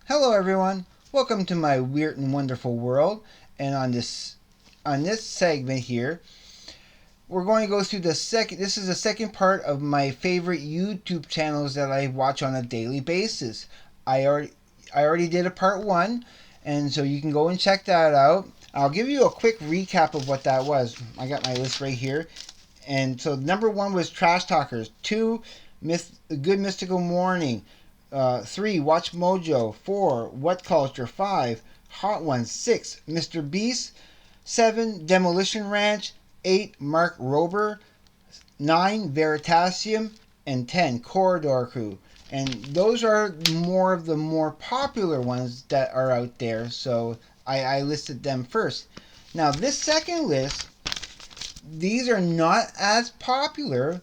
Hello everyone. Welcome to my weird and wonderful world. And on this segment here, we're going to go through this is the second part of my favorite YouTube channels that I watch on a daily basis. I already did a part 1, and so you can go and check that out. I'll give you a quick recap of what that was. I got my list right here. And so number 1 was Trash Talkers, 2 Good Mystical Morning, 3 Watch Mojo, 4 What Culture, 5 Hot Ones, 6 Mr. Beast, 7 Demolition Ranch, 8 Mark Rober, 9 Veritasium, and 10 Corridor Crew. And those are more of the more popular ones that are out there, so I listed them first. Now this second list, these are not as popular,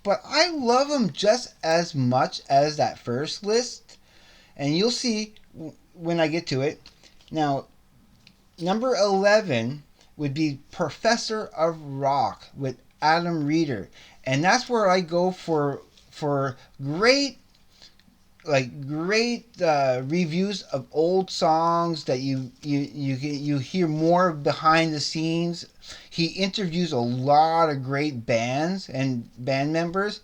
but I love them just as much as that first list. And you'll see when I get to it. Now, number 11 would be Professor of Rock with Adam Reeder. And that's where I go for great reviews of old songs that you hear more behind the scenes. He interviews a lot of great bands and band members,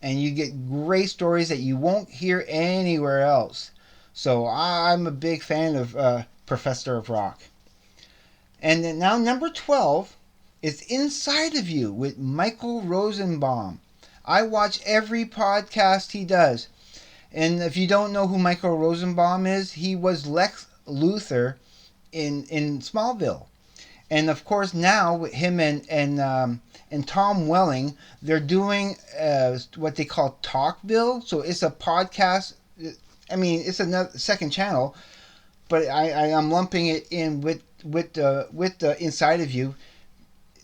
and you get great stories that you won't hear anywhere else. So I'm a big fan of Professor of Rock. And then now number 12 is Inside of You with Michael Rosenbaum. I watch every podcast he does. And if you don't know who Michael Rosenbaum is, he was Lex Luthor in Smallville. And of course now him and Tom Welling, they're doing what they call Talkville. So it's a podcast. I mean, it's another second channel, but I'm lumping it in with the Inside of You.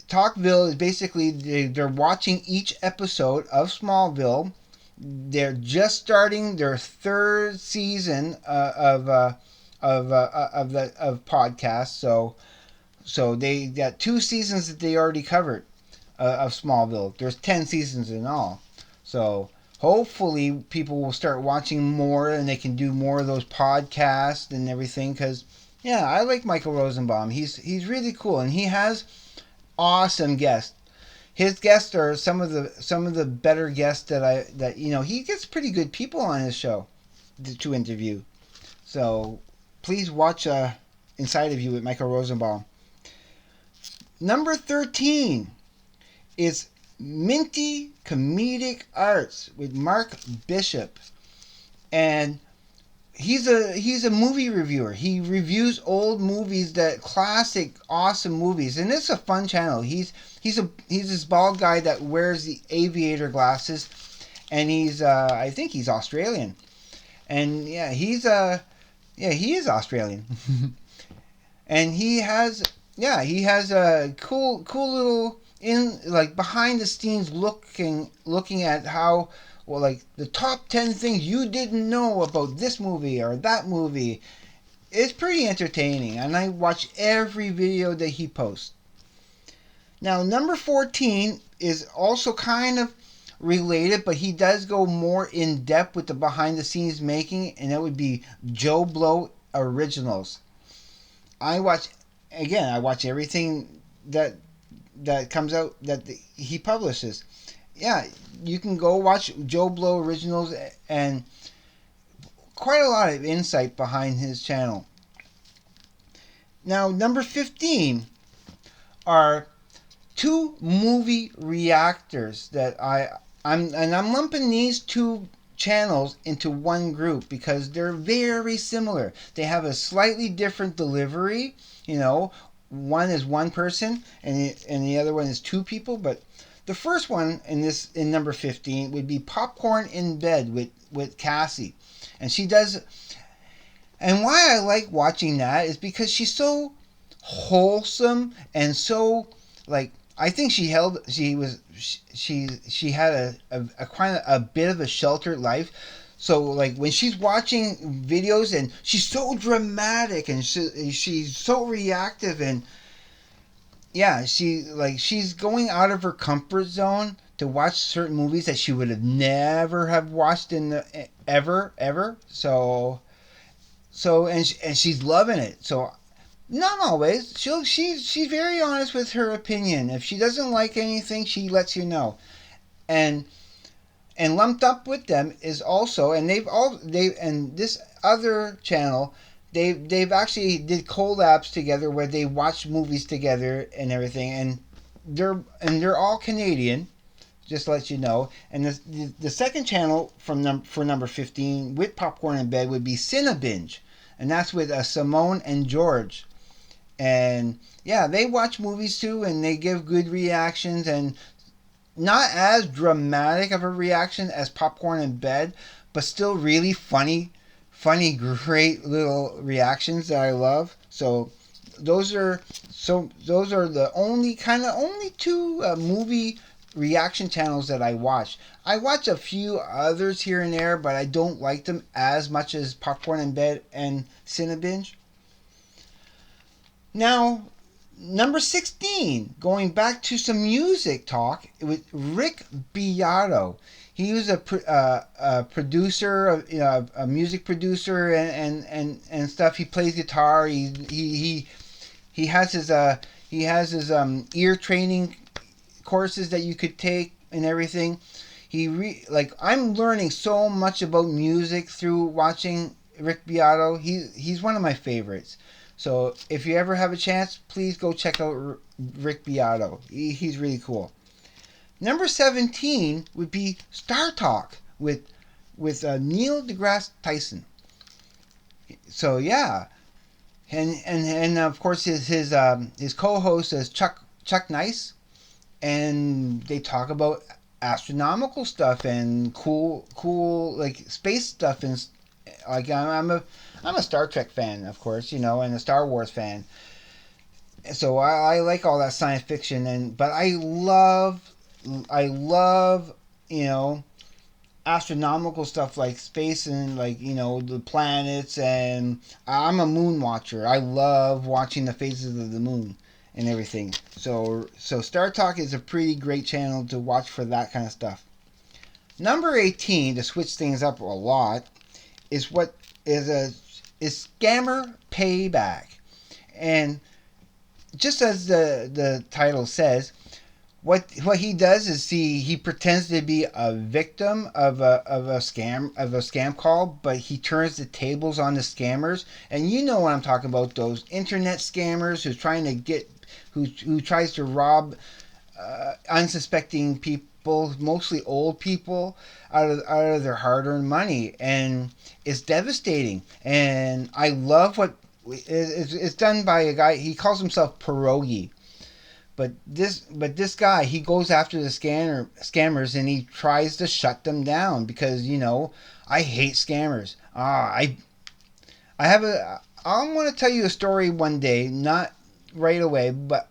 Talkville is basically they're watching each episode of Smallville. They're just starting their third season of podcasts. So they got 2 seasons that they already covered of Smallville. There's 10 seasons in all. So hopefully people will start watching more and they can do more of those podcasts and everything. Because yeah, I like Michael Rosenbaum. He's really cool, and he has awesome guests. His guests are some of the better guests that he gets pretty good people on his show to interview. So please watch Inside of You with Michael Rosenbaum. Number 13 is Minty Comedic Arts with Mark Bishop, and he's a movie reviewer. He reviews old movies, that classic awesome movies, and it's a fun channel. He's this bald guy that wears the aviator glasses, and I think he's Australian, and he is Australian, and he has a cool little behind the scenes looking at how, well, like the top 10 things you didn't know about this movie or that movie. It's pretty entertaining, and I watch every video that he posts. Now, number 14 is also kind of related, but he does go more in depth with the behind the scenes making, and that would be Joe Blow Originals. I watch everything that comes out that he publishes. Yeah, you can go watch Joe Blow Originals, and quite a lot of insight behind his channel. Now, number 15 are 2 movie reactors that I'm lumping these 2 channels into one group because they're very similar. They have a slightly different delivery. One is one person and the other one is 2 people, but the first one in number 15 would be Popcorn in Bed with Cassie. And she does, and why I like watching that is because she's so wholesome and so, like, I think she had a kind of a bit of a sheltered life. So like when she's watching videos and she's so dramatic and she's so reactive, and yeah, she's going out of her comfort zone to watch certain movies that she would have never have watched ever. So and she's loving it. So not always. She's very honest with her opinion. If she doesn't like anything, she lets you know. And lumped up with them is also, and this other channel, they've actually did collabs together where they watch movies together and everything, and they're all Canadian, just to let you know. And the second channel for number 15 with Popcorn in Bed would be Cinebinge, and that's with Simone and George. And yeah, they watch movies too, and they give good reactions, and not as dramatic of a reaction as Popcorn in Bed, but still really funny, great little reactions that I love. Those are those are the only two movie reaction channels that I watch. I watch a few others here and there, but I don't like them as much as Popcorn in Bed and Cinebinge. Now, number 16, going back to some music talk with Rick Beato. He was a producer, a music producer, and stuff. He plays guitar. He has his ear training courses that you could take and everything. I'm learning so much about music through watching Rick Beato. He's one of my favorites. So if you ever have a chance, please go check out Rick Beato. He's really cool. Number 17 would be Star Talk with Neil deGrasse Tyson. So yeah, and of course his co-host is Chuck Nice, and they talk about astronomical stuff and cool like space stuff, and like I'm a Star Trek fan, of course, and a Star Wars fan. So I like all that science fiction, but I love astronomical stuff like space and like the planets, and I'm a moon watcher. I love watching the phases of the moon and everything. So Star Talk is a pretty great channel to watch for that kind of stuff. Number 18, to switch things up a lot, is Scammer Payback. And just as the title says, what he does is he pretends to be a victim of a scam call, but he turns the tables on the scammers. And you know what I'm talking about, those internet scammers who tries to rob unsuspecting people, mostly old people, out of their hard-earned money, and it's devastating. And I love what it's done by a guy. He calls himself Pierogi. But this guy, he goes after the scammers, and he tries to shut them down because I hate scammers. I'm going to tell you a story one day, not right away, but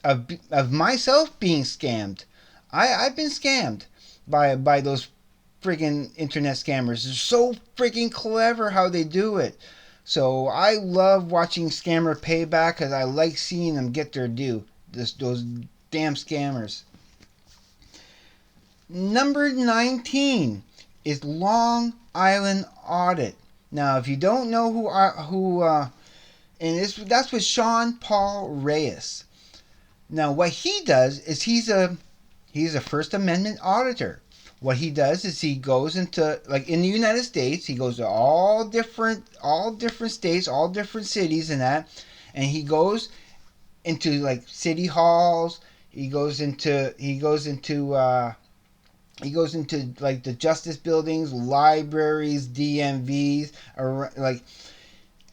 of myself being scammed. I've been scammed by those friggin' internet scammers. They're so friggin' clever how they do it. So I love watching Scammer Payback because I like seeing them get their due. Those damn scammers. Number 19 is Long Island Audit. Now, if you don't know that's with Sean Paul Reyes. Now, what he does is he's a First Amendment auditor. What he does is he goes into, like in the United States, he goes to all different states, all different cities and that, and he goes into like city halls. He goes into like the justice buildings, libraries, DMVs, or like,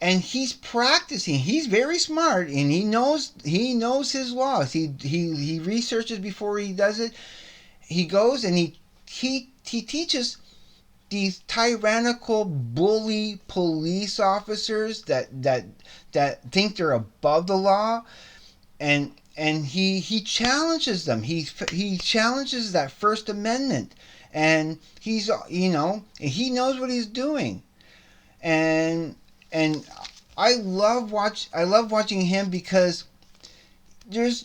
and he's practicing. He's very smart, and he knows his laws. He researches before he does it. He goes and he teaches these tyrannical bully police officers that think they're above the law, and he challenges them. He challenges that First Amendment, and he knows what he's doing, and I love watching him because there's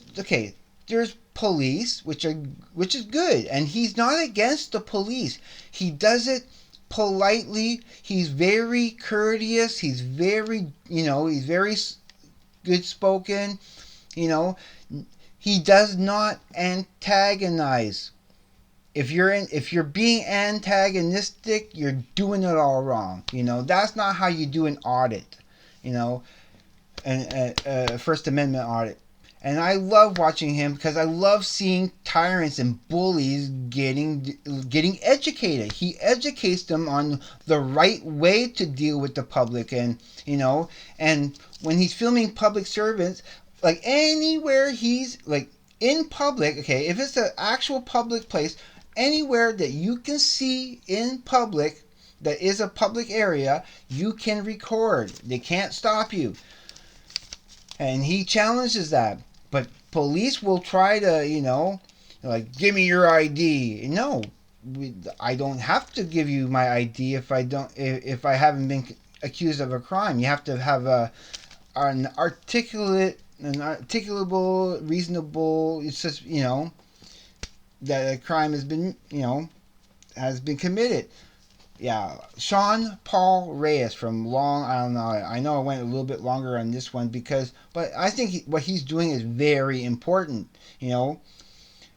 police which is good, and he's not against the police. He does it politely. He's very courteous. He's very, he's very good spoken. You know, he does not antagonize. If you're being antagonistic, you're doing it all wrong. That's not how you do an audit. You know, a First Amendment audit. And I love watching him because I love seeing tyrants and bullies getting educated. He educates them on the right way to deal with the public, and when he's filming public servants, like anywhere he's like in public, okay, if it's an actual public place, anywhere that you can see in public that is a public area, you can record. They can't stop you. And he challenges that. But police will try to, like, give me your ID. No, I don't have to give you my ID if I haven't been accused of a crime. You have to have an articulable, reasonable. It's just that a crime has been committed. Yeah, Sean Paul Reyes from Long Island. I know I went a little bit longer on this one but I think what he's doing is very important.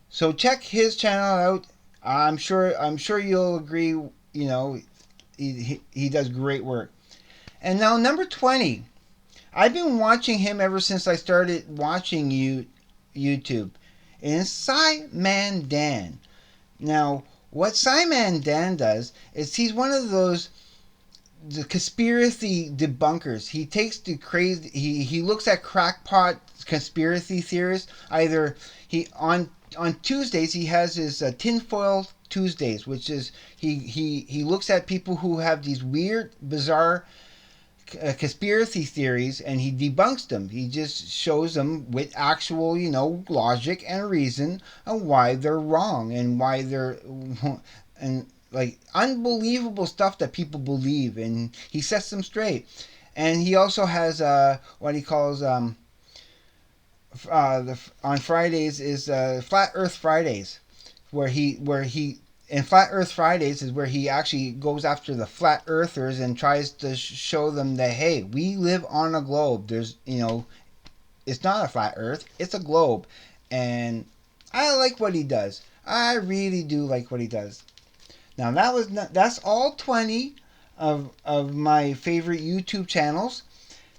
So check his channel out. I'm sure you'll agree. He does great work. And now number 20. I've been watching him ever since I started watching YouTube. And it's Simon Dan. Now, what Simon Dan does is he's one of the conspiracy debunkers. He takes the crazy. He looks at crackpot conspiracy theorists. Either on Tuesdays he has his tinfoil Tuesdays, which is he looks at people who have these weird, bizarre conspiracy theories, and he debunks them. He just shows them with actual, logic and reason on why they're wrong and why they're and like unbelievable stuff that people believe, and he sets them straight. And he also has what he calls on Fridays is Flat Earth Fridays, where he and Flat Earth Fridays is where he actually goes after the flat earthers and tries to show them that, hey, we live on a globe. There's, it's not a flat earth, it's a globe. And I like what he does. I really do like what he does. Now that's all 20 of my favorite YouTube channels.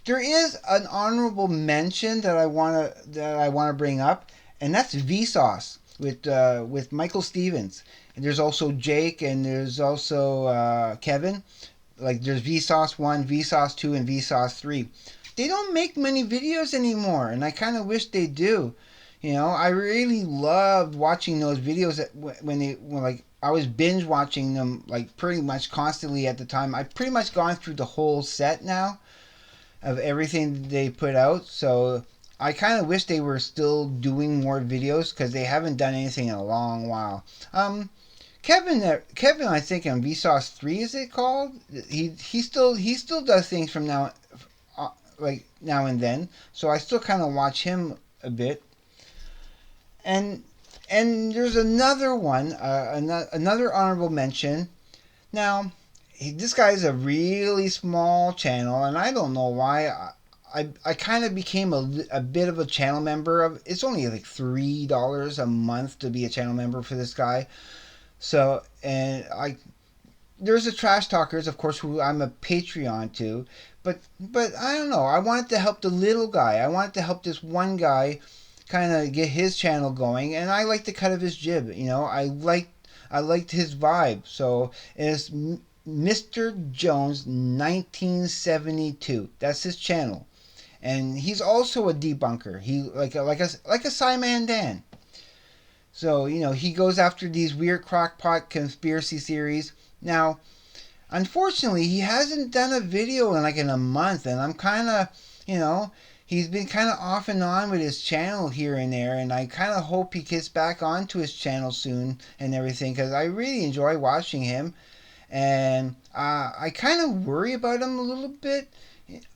There is an honorable mention that I wanna bring up, and that's Vsauce with Michael Stevens. And there's also Jake, and there's also Kevin. Like there's Vsauce 1, Vsauce 2, and Vsauce 3. They don't make many videos anymore, and I kind of wish they do. I really loved watching those videos when I was binge watching them like pretty much constantly at the time. I've pretty much gone through the whole set now of everything they put out, so I kind of wish they were still doing more videos because they haven't done anything in a long while. Kevin, I think on Vsauce 3, is it called? He still does things from now and then. So I still kind of watch him a bit. And there's another one, another honorable mention. Now, this guy's a really small channel, and I don't know why. I kind of became a bit of a channel member. It's only like $3 a month to be a channel member for this guy. So, and there's the Trash Talkers, of course, who I'm a Patreon to, but I don't know. I wanted to help the little guy. I wanted to help this one guy kind of get his channel going, and I like the cut of his jib. I liked his vibe. So it's Mr. Jones 1972. That's his channel, and he's also a debunker. He like a Simon Dan. So, he goes after these weird crackpot conspiracy theories. Now, unfortunately, he hasn't done a video in a month, and I'm kind of, he's been kind of off and on with his channel here and there, and I kind of hope he gets back onto his channel soon and everything, because I really enjoy watching him, and I kind of worry about him a little bit.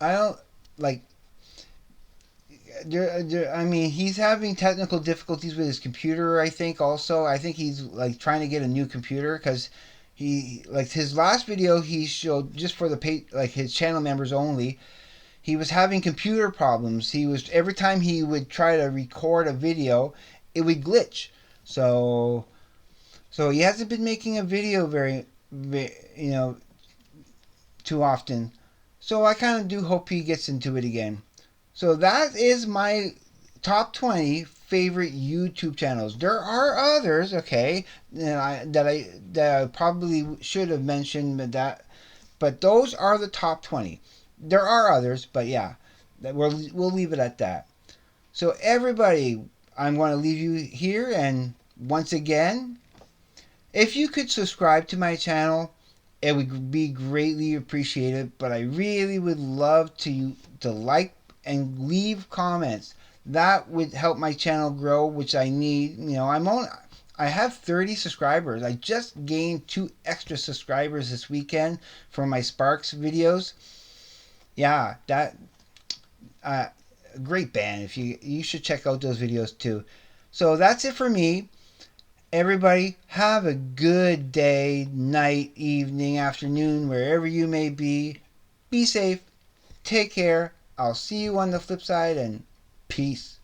I don't, like, I mean, he's having technical difficulties with his computer. I think he's like trying to get a new computer because He like his last video he showed just for the like his channel members only. He was having computer problems. He was every time he would try to record a video, it would glitch. So so he hasn't been making a video you know, too often. So I kind of do hope he gets into it again. So that is my top 20 favorite YouTube channels. There are others, okay, that I probably should have mentioned, but those are the top 20. There are others, but yeah, we'll leave it at that. So everybody, I'm going to leave you here, and once again, if you could subscribe to my channel, it would be greatly appreciated. But I really would love to like and leave comments. That would help my channel grow, which I need. You know, I have 30 subscribers. I just gained 2 extra subscribers this weekend for my Sparks videos. Yeah, that great band. If you should check out those videos too. So that's it for me. Everybody, have a good day, night, evening, afternoon, wherever you may be. Be safe. Take care. I'll see you on the flip side, and peace.